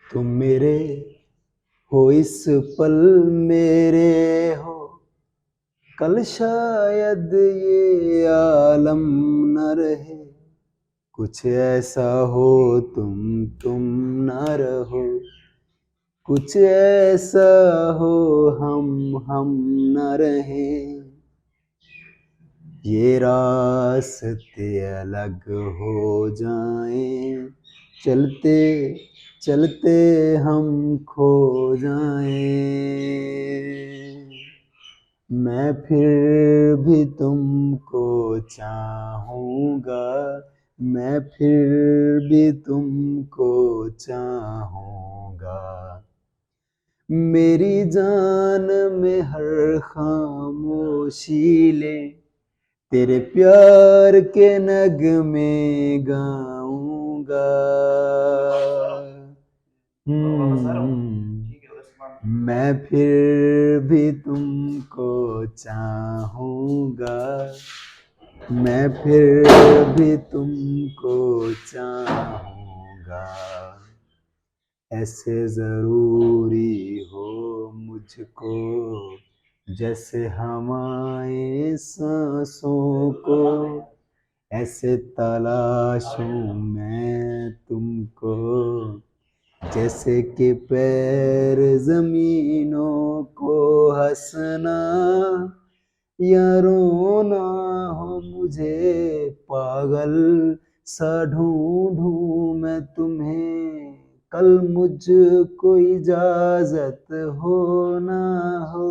तुम मेरे हो इस पल मेरे हो, कल शायद ये आलम न रहे। कुछ ऐसा हो तुम न रहो, कुछ ऐसा हो हम न रहें। ये रास्ते अलग हो जाएं, चलते चलते हम खो जाएं। मैं फिर भी तुमको चाहूँगा, मैं फिर भी तुमको चाहूँगा। मेरी जान में हर खामोशी ले, तेरे प्यार के नगमे गाऊंगा। मैं फिर भी तुमको चाहूँगा, मैं फिर भी तुमको चाहूँगा। ऐसे ज़रूरी हो मुझको जैसे हवाएं सांसों को, ऐसे तलाशूं मैं तुमको जैसे कि पैर ज़मीनों को। हंसना या रोना हो मुझे पागल सा ढूंढूं मैं तुम्हें, कल मुझको इजाजत हो ना हो,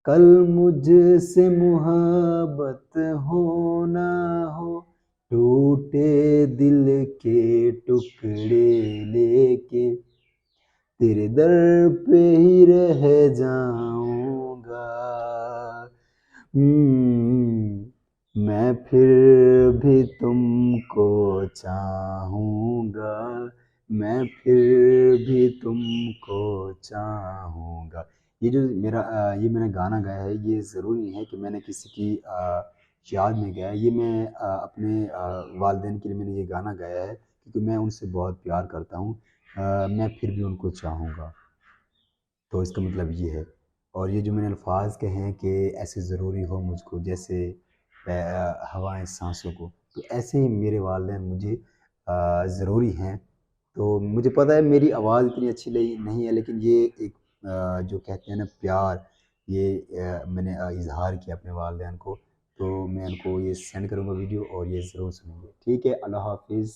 कल मुझसे मुहब्बत हो ना हो। टूटे दिल के टुकड़े लेके तेरे दर पे ही रह जाऊंगा। मैं फिर भी तुमको चाहूँगा, मैं फिर भी तुमको चाहूँगा। ये जो ये मैंने गाना गाया है, ये ज़रूरी नहीं है कि मैंने किसी की याद में गाया है। ये मैं अपने वालिदैन के लिए मैंने ये गाना गाया है, क्योंकि मैं उनसे बहुत प्यार करता हूँ। मैं फिर भी उनको चाहूँगा, तो इसका मतलब ये है। और ये जो मैंने अल्फाज कहे हैं कि ऐसे ज़रूरी हो मुझको जैसे हवाएं सांसों को, तो ऐसे ही मेरे वालिदैन मुझे ज़रूरी हैं। तो मुझे पता है मेरी आवाज़ इतनी अच्छी नहीं है, लेकिन ये एक जो कहते हैं ना प्यार, ये मैंने इजहार किया अपने वालिदैन को। तो मैं उनको ये सेंड करूँगा वीडियो, और ये ज़रूर सुनेंगे। ठीक है, अल्लाह हाफिज़।